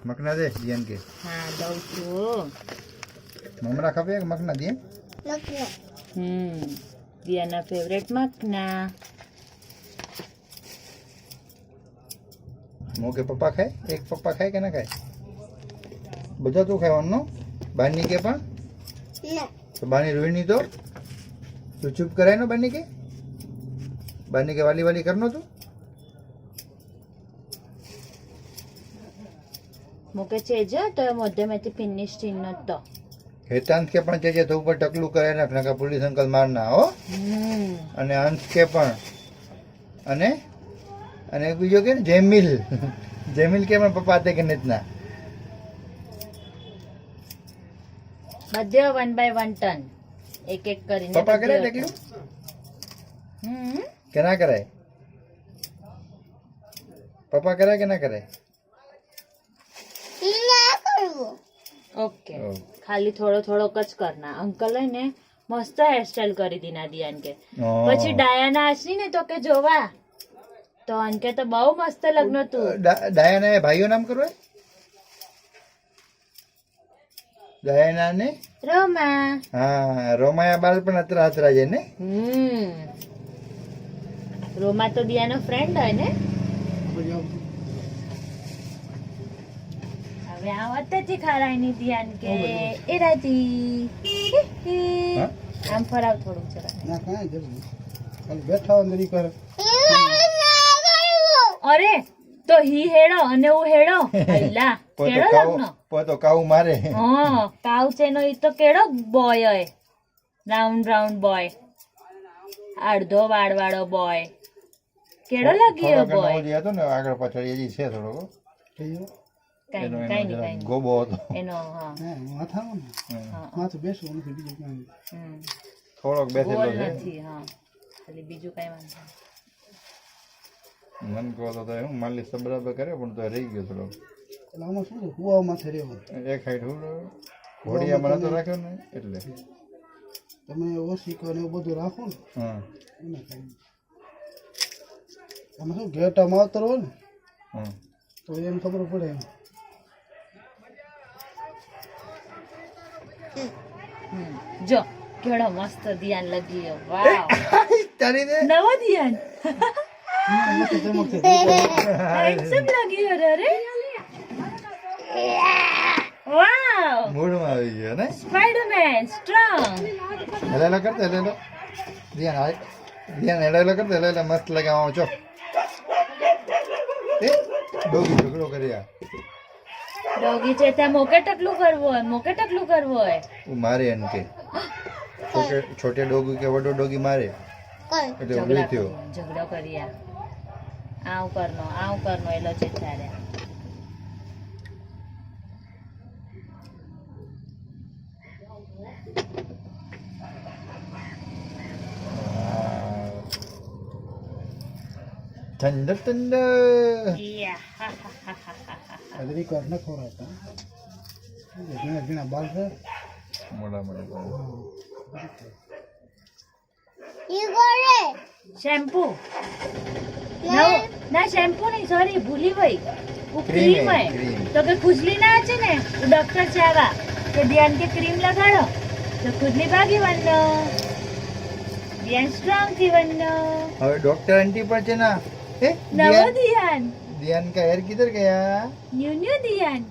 मखना दे दियन के हाँ दઉં છું ममरा खपे के मखना दिए દિયાના ફેવરેટ મખના मो के पप्पा खाए एक पप्पा खाए के ना खाए बजा तू खाए वनो बानी के पण तो बानी रोहिणी तो तू चुप कराए ना बानी के वाली वाली करनो तू मुके चेजा तो मध्यमेથી ફિનિશ ચિહ્ન તો हेतांश के पण चेजे तो ऊपर टकलू करे ना का पुलिस अंकल मारना हो अने अंश के पण अने अने बीजो के जेमिल जेमिल के पण पप्पा आते के नतना બધે 1 બાય 1 ટન એક એક કરીને पप्पा करे देखलू केना करे पप्पा करे के ना करे ओके खाली थोड़ो थोड़ो कच करना अंकल है ने मस्त हेरस्टाइल करी दी नादियान के પછી ડાયાના આસી ને તો કે જોવા તો અનકે તો બહુ મસ્ત લગ્ન તું डायना भाईओ नाम करो डायना ने રોમા हाँ रोमाया बाल पण अत्र अत्र जे ने રોમા તો દિયાનો ફ્રેન્ડ હોય ને હવે આ વતેથી ખરાઈની દિયાન કે એ રાતી આમ ફરાવ થોડું જરા ના કાંઈ જરૂર ખાલી બેઠા અંદર ઈ કરે અરે તો હી હેડો અને હું હેડો અલ્લા કેડો લગ્ન तो काऊ मारे હા કાઉ છે નો ઈ તો કેડો બોય હોય રાઉન્ડ રાઉન્ડ બોય અડધો વાળવાળો બોય કેડો લાગ્યો બોય જે હતો ને આગળ પાછળ એ જે છે થોડો કાઈ નહીં ગોબો હતો એનો હા હા માથામાં ને માથું બેસવું નથી બીજું કાંઈ થોડોક બેસેલો બોલ છે નથી હા ખાલી બીજું કઈ વાંધો મન કહો તો હું માલિશ તો બરાબર કરે પણ તો રહી ગયો થોડો એટલે આમાં શું છે કુવામાંથી રહેવું એક હાઈટ ઘોડિયામાં નતો રાખ્યો ને એટલે તમે ઓશીકો ને એવું બધું રાખો ને હા એને કાંઈ આમાં શું ઘેટા માવતર હોય ને હા તો એમ ખબર પડે જો કેડો મસ્ત ધ્યાન લગીયો વાવ તારી દે નવો ધ્યાન મસ્ત ચમકશે હેન્ડસમ લાગ્યો રે વાવ મૂડમાં આવી ગયો ને સ્પાઈડરમેન સ્ટ્રોંગ હેલેલો કરતે હેલેલો ધ્યાન હેલેલો કરતે હેલેલો મસ્ત લગાવો છો એ ડોગી ઝઘડો કર્યા ડોગી છે ત્યાં મોકે ટકલું કરવું હોય હું મારે એમ કે છોટે ડોગી કે વડો ડોગી મારે એટલે ઉભી થયો ઝઘડો કર્યા આવ કરનો એલો છે ત્યારે ઠંડ ઠંડ અદરી કર ન ખોરાતા ઘણા ઘણા બાલ છે મોડા મોડા શેમ્પू ના શેમ્પू નહીં સોરી ભૂલી ગઈ वो क्रीम है तो के खुजली ना आचे ने तो डॉक्टर चावा के ध्यान के क्रीम लगाड़ो तो खुजली भागी वन्नो ध्यान स्ट्रांग थी वन्नो હવે ડોક્ટર આંટી પણ છે ના એ नवो ध्यान ध्यान का हेयर किधर गया न्यू न्यू ध्यान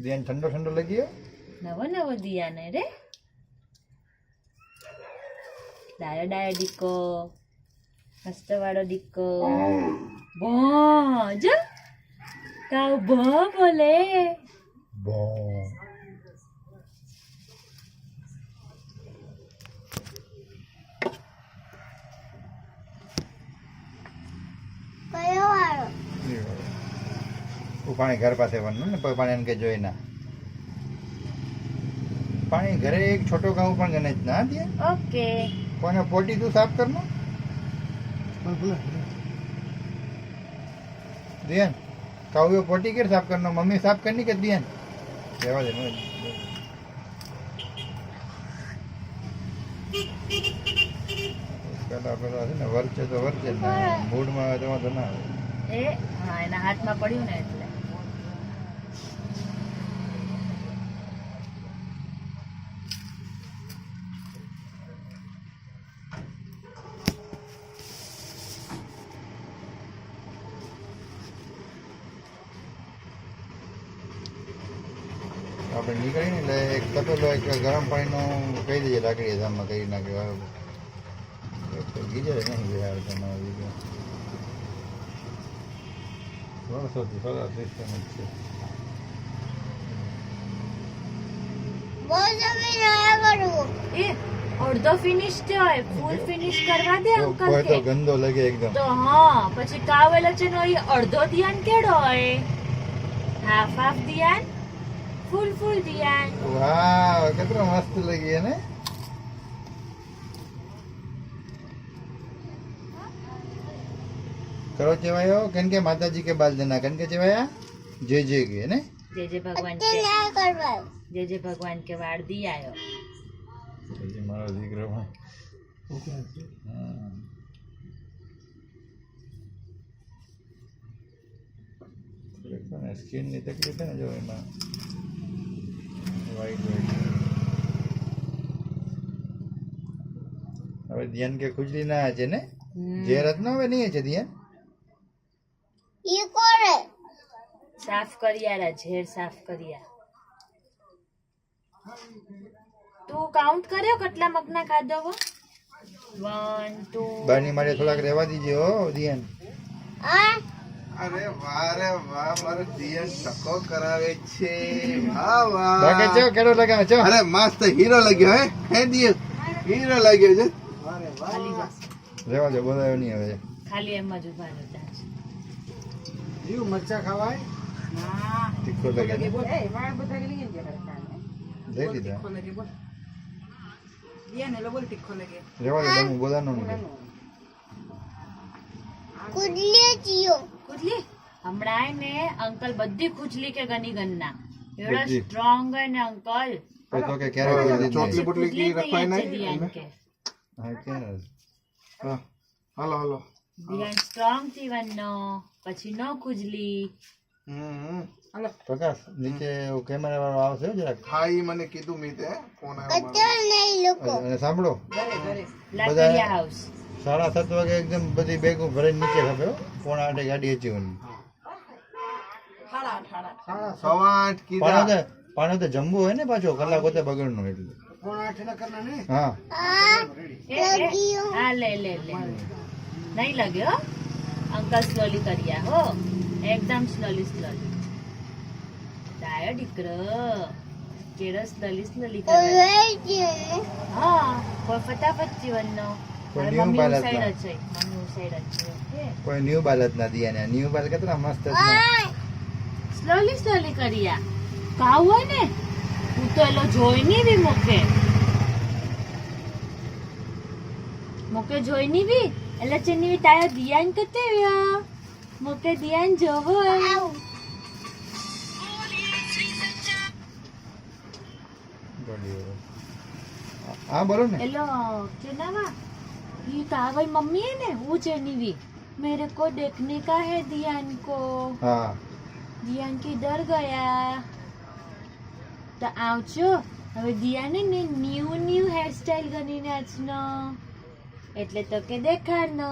ध्यान ठंडो ठंडो लगी है नवो नवो ध्यान है रे डायो डायो डिको मस्त वाड़ो डिको बो जो काऊ बो बोले बो પાણી ઘર પાસે બનનું ને પાણી એમ કે જોઈ ના પાણી ઘરે એક છોટો ગાઉં પણ ગણે જ ના દે ओके કોને પોટી તું સાફ કરનો દિયન કાવ્યો પોટી કેર સાફ કરનો મમ્મી સાફ કરनी કે દિયન રહેવા દે પેલા છે ને વર્ચે તો વર્ચે ને મૂડમાં આવે તો વાંધો ના આવે. એ હા એના હાથમાં પડ્યું ને એટલે આપણે નીકળીએ ને એટલે એક તપેલો એક ગરમ પાણીનું કહી દઈએ લાકડી ધામમાં કરી નાખ્યો ગીજર નહીં યાર તમારે બીજું વર્ષોથી સરસ સિસ્ટમ જ છે. એ અડધો ફિનિશ હોય ફૂલ ફિનિશ કરવા દે અંકલ કોઈ તો કે ગંદો લાગે એકદમ. તો હા પછી કાવેલો છે નો ઈ અડધો ધ્યાન કેડો હોય હાફ હાફ ધ્યાન ફૂલ ફૂલ ધ્યાન વાહ કેટલો મસ્ત લાગી હે ને. કરો ચેવાયો કેમ કે માતાજી કે બાલ દેના કેમ કે ચેવાયા જય જય કે ને जय भगवान के वार दी आयो પછી મારો દીકરો પણ સ્કિન ની તકલીફ છે ને જો એમાં વાઈટ હવે ધ્યાન કે ખુજલી ના છે ને જે રત્ન હવે નહીં છે ધ્યાન साफ करिया झेर साफ करिया तू काउंट કર્યો કેટલા મગના ખાધો હો 1 2 બાની માટે થોડાક રહેવા દીજે હો ધ્યાન. અરે વાહ રે વાહ મારો ધ્યાન ટકો કરાવે છે. વાહ વાહ બાકે ચો કેડો લગાવે ચો. અરે મસ્ત હીરો લાગ્યો હે દિયે હીરો લાગ્યો છે. ખાલી બસ રહેવા દે બોલાયો નહીં હવે ખાલી એમ જ ઉભા રહેતા છે જીવ મરચા ખવાય હા તીખો લાગે ને? એ વાળ બધા લઈ ગયા લઈ લીધા લગે બોલ દિયા ને બોલ તીખો લગે રહેવા દે તમે બોલાનો નહીં. ખુજલી હમણાં ને અંકલ બધી ખુજલી કે ગની ગન્ના એવડો બધી. સ્ટ્રોંગ હે ને અંકલ કોઈ તો કે ક્યારે બોલી ચોટલી દીધી. બોટલી કી રખવાય નહીં નહીં ધ્યાન કે હા ક્યારે હા હાલો હાલો ધ્યાન સ્ટ્રોંગ થી વન્નો પછી નો ખુજલી હાલો પ્રકાશ નીચે કેમેરા વાળો આવશે હો જરાક. હા ઈ મને કીધું મી તે ફોન આવ્યો અને સાંભળો લાકડિયા હાઉસ 7:30 વાગે એકદમ બધી બેગો ભરીને નીચે ખપે હો. 7:30 ગાડી હચીવાની. પાણો તો જમવું હોય ને પાછો કલાક હોતે બગડનો એટલે ફોન 8 ના કરના ને હા હા લે લે લે નહીં લગ્યો અંકલ સ્લોલી કર્યા હો એકદમ સ્લોલી ડાયો દીકરો કેરો સ્લોલી કર્યા હા કોઈ ફટાફટ જીવનનો કોઈ હવે new મમ્મી balance સાઈડ ના. જ છે મમ્મી સાઈડ જ છે ઓકે કોઈ ન્યુ બાલ જ ના દિયા ને ન્યુ બાલ કેટલા મસ્ત જ સ્લોલી કર્યા કાવ હોય ને હું તો એલો જોઈ ની બી મોકે જોઈ ની બી એટલે ચેની બી તાયો દિયાન કતે વ્યો મોકે દિયાન જોવો હા બોલો ને એલો चेनावा ये कागज मम्मी है ना वो चेनीवी मेरे को देखने का है दियान को હા दियान किधर गया तो આવજો હવે દિયાને ને ન્યુ હેરસ્ટાઈલ ગણીને આજનો એટલે તો કે દેખાડનો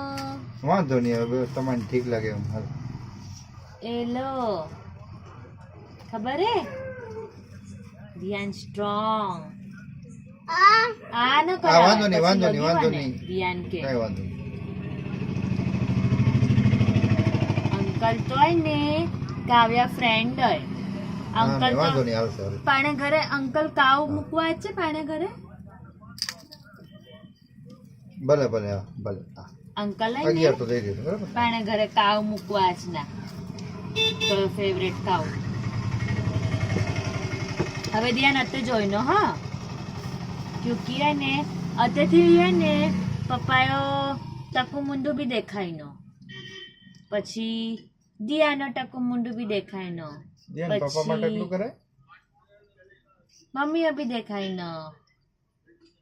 વાંધો નહીં હવે તમને ઠીક લાગે એમ હાલ. એલો ખબર હે દિયાન સ્ટ્રોંગ આ ન હા, વાંધો નહીં, વાંધો નહીં, વાંધો નહીં. દિયાન કે કઈ વાંધો નહીં. અંકલ તો ને કાવ્યા ફ્રેન્ડ હોય હા, અંકલ નહીં, વાંધો તો નહીં આવશે હવે. પાણે ઘરે અંકલ કાવ મૂકવા જ છે પાણે ઘરે ભલે ભલે હા ભલે હા અંકલ 11 તો દઈ દીધું બરાબર. પાણે ઘરે કાવ મૂકવા જ ના તો ફેવરેટ કાવ હવે ધ્યાન અતે જોઈનો હા ક્યુકી હે ને અતેથી હે ને પપ્પાયો ટકુ મુંડુ બી દેખાયનો પછી દિયાનો ટકુ મુંડુ બી દેખાયનો ધ્યાન પપ્પા માટે એટલું કરે મમ્મીઓ બી દેખાયનો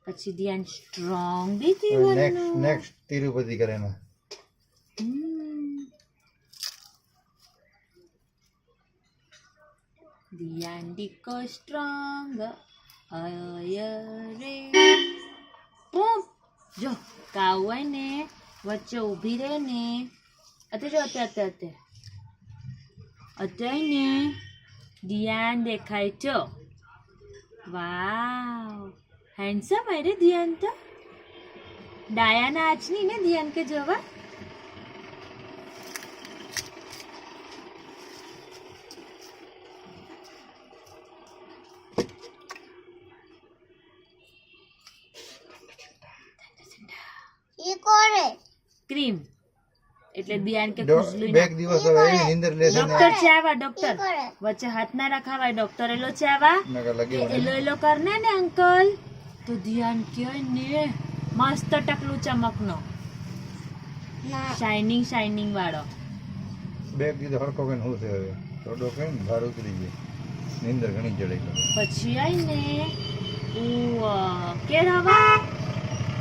પછી ધ્યાન સ્ટ્રોંગ બી થી નેક્સ્ટ તિરુપતિ કરે એમાં ધ્યાન ડીકો સ્ટ્રોંગ અય રે જો કાવ હોય ને વચ્ચે ઊભી રહે ને અત્યારે ને ધ્યાન દેખાય છો વાવ હેન્ડસમ હે રે ધ્યાન તો ડાયાના આજની ને ધ્યાન કે જોવા ક્રીમ એટલે ધ્યાન કે ખુજલી બે દિવસ હવે એવી નીંદર લેશે ને ડોક્ટર છે આવા ડોક્ટર વચ્ચે હાથ ના રખાવાય ડોક્ટર એલો છે આવા નકર લગી એલો કરને ને અંકલ તો ધ્યાન કે ને મસ્ત ટકલું ચમકનો શાઇનિંગ વાળો બે દિવસ હરકો કઈ હું છે હવે થોડો કઈ ને ભાર ઉતરી જાય નીંદર ઘણી ચડે પછી આઈને કે રવા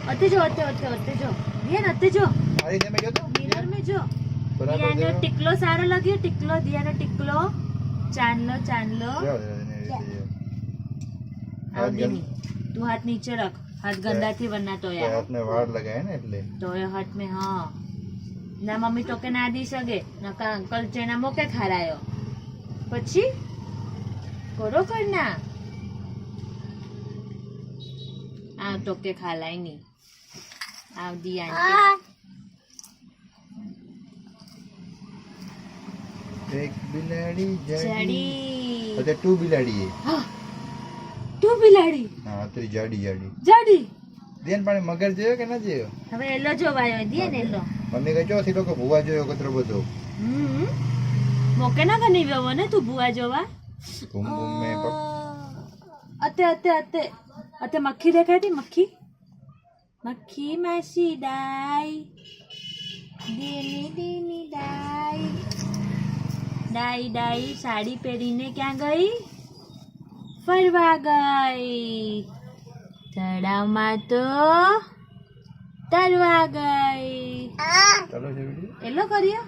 અતે જો ધ્યાન અતે જો આરી તમે જોતો મિરર में जो બરાબર ધ્યાનનો છે ટિકલો સારો લાગ્યો ધ્યાનનો ટિકલો ચાંદલો આવડીની તું હાથ નીચે રખ હાથ ગંદાથી વરના તો યાર હાથને વાળ લગાય ને એટલે તો એ હાથ में हाँ ના મમ્મી તો કે ના દી સગે નકા અંકલ ચેના મોકે ખારાયો પછી કરો કરના આ તો કે ખાલાય ની આવ દી આંટી એક બિલાડી જાડી જાડી અતે ટુ બિલાડી તું બિલાડી હા અત્રી જાડી જાડી દેન પાણી મગર જોયો કે ના જોયો હવે એલો જોવાયો દે ને એલો મમ્મી કહે ચોથી લોકો ભૂવા જોયો કતરો બધો મોકે ના ગની વ્યવો ને તું ભુવા જોવા બૂમ બૂમ મે પપ અતે મક્ખી દેખાતી મક્ખી માસી ડાઈ દીની ડાઈ સાડી પહેરીને ક્યાં ગઈ ફરવા ગઈ તળાવમાં તો તરવા ગઈ ચાલો છે વિડિયો એલો કર્યો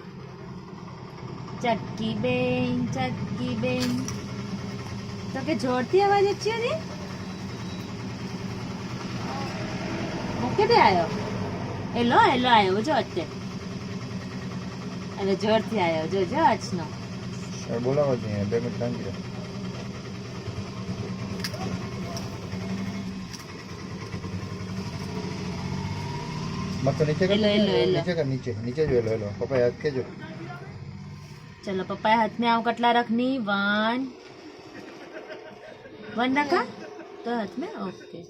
ચટકી બેન તો કે જોરથી અવાજ અચ્યો ને ઓકે દે આયો એલો આયો જો અત્યારે જોરથી આયો જો આજનો બોલાવો જ નહીં 2 મિનિટ શાંતિ રહો મત નીચે કર નીચે જો એલો પપ્પા હાથ કેજો चलो पप्पा हाथ में आओ कटला रखनी 1 रखा तो हाथ में ओके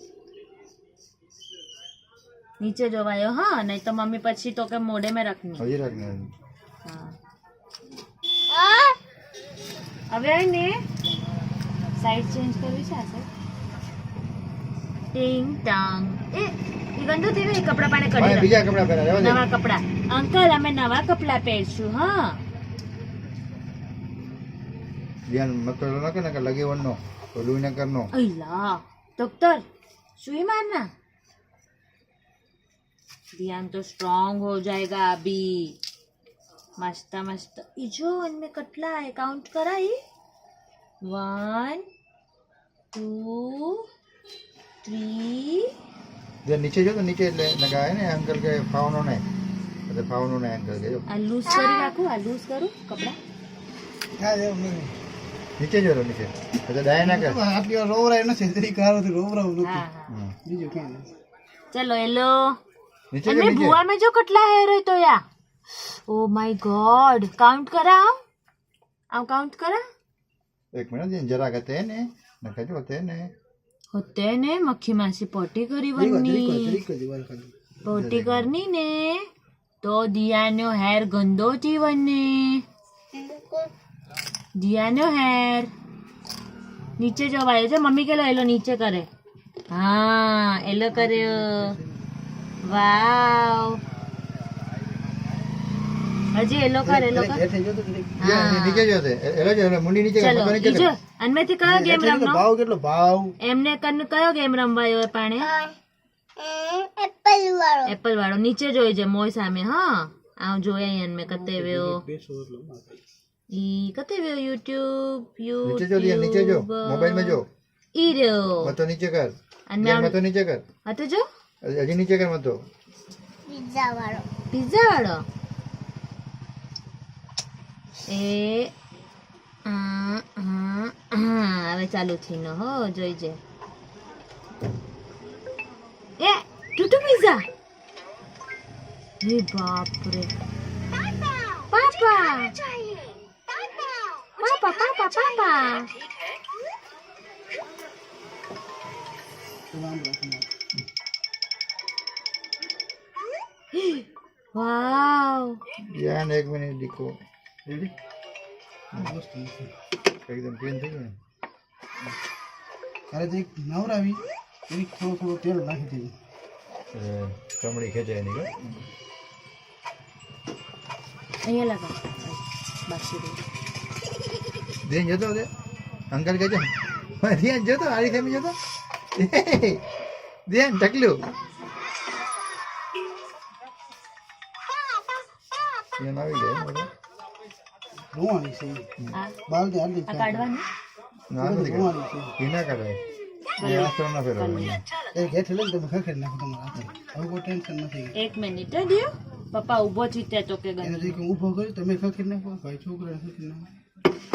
नीचे जोवायो हाँ नहीं तो मम्मी पछी तो के मोड़े में रखनी हजी रखने हाँ अब ने साइड चेंज करवी છે આ સાઈડ ટિંગ ટાંગ એ ગંદુ થઈ ગયું કપડા પાણે કરી બીજા કપડા પહેરા રહેવા દે નવા કપડા અંકલ અમે નવા કપડા પહેરશું હા ધ્યાન મત લો કે ના લગે વનનો ઓલું ન કરનો અલ્લા ડોક્ટર सुई मारना ध्यान तो स्ट्रॉन्ग हो जाएगा अभी मस्त मस्त इजो इनमें कटला है काउंट करा ही 1 2 3 जे नीचे जो तो नीचे એટલે લગાય ને અંકલ કે ફાવનો ને એટલે ફાવનો ને અંકલ કે જો આ લૂઝ કરી રાખું આ લૂઝ કરું કપડા હા જે નીચે જો નીચે એટલે ડાય ના કર આપી રોવરાય નથી તરી કારો થી રોવરાવ નથી હા હા બીજું ક્યાં चलो हेलो नीचे अरे बुआ में जो कटला है रे तो या ओ माय गॉड काउंट करा आओ काउंट करा एक मिनट जरा कहते हैं ने न कहते होते हैं ने होते ने मक्खी मासी पोटी करी वन्नी पोटी करनी ने तो दियानो हेर गंदो थी वन्ने दियानो हेर नीचे जो आयो जो मम्मी के लो एलो नीचे करे हाँ एलो કર્યો વાવ હજી એલો કર નીચે જો દે એલો જો મુંડી નીચે ચલો ઈજો અનમેથી કયો ગેમ રમનો ભાવ કેટલો ભાવ એમને કન કયો ગેમ રમવાયો પાણે એપલ વાળો નીચે જોઈજે મોય સામે હા આવ જોયા યન મે કતે વેયો ઈ કતે વેયો યુટ્યુબ નીચે જો દિયા નીચે જો મોબાઈલ માં જો ઈ રહ્યો મતો નીચે કર અને દિયા મતો નીચે કર હતે જો હજી નીચે કર મતો પિઝા વાળો એ હવે ચાલુ થી નો હો જોઈજે એ ટુટુ પિઝા એ બાપ રે પાપા વાવ યાર એક મિનિટ દીકો રેડી એકદમ ક્લીન થઈ ગયું અરે જે નવરાવી એની થોડું તેલ નાખી દેવું ચમડી ખેંચાય નહીં કે અહીંયા લગા બાકી દે ધ્યાન જતો દે અંકલ કહેજો ધ્યાન જતો આરી સામે જતો ધ્યાન ઢકલ્યું ધ્યાન આવી જાય રોવાની છે આ બાલ દે હાલ આ કાઢવાનું ના નથી રોવાની છે એ ના કાઢાય એ આસ્તો ના ફેરવવાનું એ ઘેર લઈને તમે ખખેર નાખો તમારા હાથે હવે કોઈ ટેન્શન નથી એક મિનિટ દિયો પપ્પા ઊભો ચીતે તો કે એને ગંદી જે ઊભો કરી તમે ખખેર નાખો ભાઈ છોકરાને ખખેર નાખો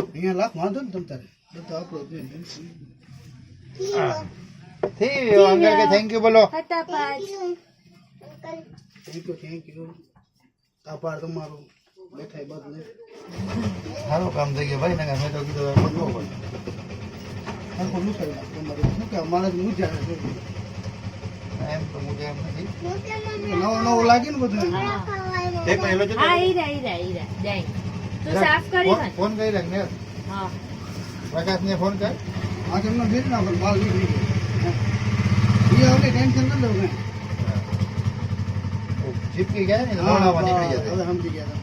અહીંયા લાખ વાંધો ને તમ તારે બધું આપણો છે થઈ ગયો અંકલ કે થેન્ક યુ બોલો હતા પાંચ થેન્ક યુ આભાર તમારો બેઠાય બદલે સારું કામ થઈ ગયું ભાઈ ને મેં તો કીધું બદલો પડે હરકો લૂસાવી નાખો તમારે શું કે અમારે મુજા છે એમ તો મુજે એમ નથી નવો લાગે ને બધું એક મિનિટ લો આ ઈરા જાય તું સાફ કરી નાખ ફોન કરી રાખ ને હા પ્રકાશ ને ફોન કર આ તમને ભેજ ના પણ માલ નીકળી ગયો એ હવે ટેન્શન ન લેવું ને ચીપકી ગયા ને દોડાવવા નીકળી જશે હવે સમજી ગયા તમે.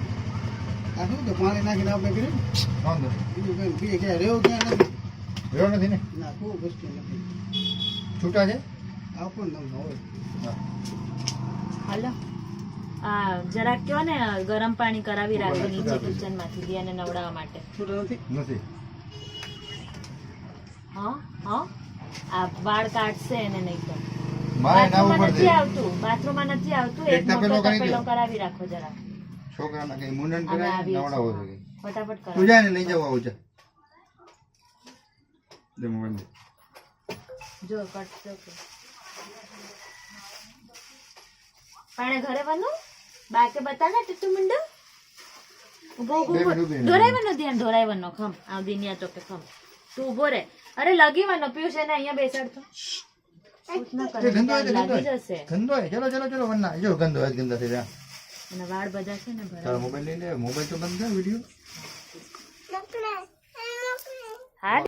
આ શું કે પાણી નાખીને આપણે કર્યું ને? વાંધો બીજું કઈ બીજે ક્યાં રેવું ક્યાં નથી રહ્યો નથી ને ના કોઈ વસ્તુ નથી છૂટા છે આપો ને તમને હોય હા. હાલો આ જરાક કયો ને ગરમ પાણી કરાવી રાખજો નીચે કિચન માંથી દિયાને નવડાવવા માટે છૂટા નથી નથી હા હા આ વાળ કાઢશે એને નહીં તો મારે નાવું બાથરૂમમાં નથી પડશે આવતું બાથરૂમમાં નથી આવતું એક એક મોટો તપેલો કરી તપેલો દો. કરાવી રાખો જરા છોકરાના કઈ મુંડન અમે કરાય આવીએ નવડાવો છીએ. જોઈએ ફટાફટ તું કરાવો જાય ને લઈ જાવ આવું છે દે મોબાઈલ દે. જો કટતો કે પાણે ઘરે બનો બાકે બતાના તું મુંડો ઉભો બે મિનિટ ઉભો ઊભી રહે. ધોરાઈવાનો ધ્યાન ધોરાઈવાનો ખમ આ દિનિયા તો કે ખમ તું ઉભો રે અરે લગીવાનો પિયુષ એને અહીંયા બેસાડતો સૂત ન કરે એ ગંદો હોય તો ગંદો લાગી હોય. જશે ગંદો હોય ચલો ચલો ચલો વરના જો ગંદો હોય ગંદા થઈ જાય અને વાળ બધા છે ને ભરા તારો મોબાઈલ લઈ લે મોબાઈલ તો બંધ કર વિડીયો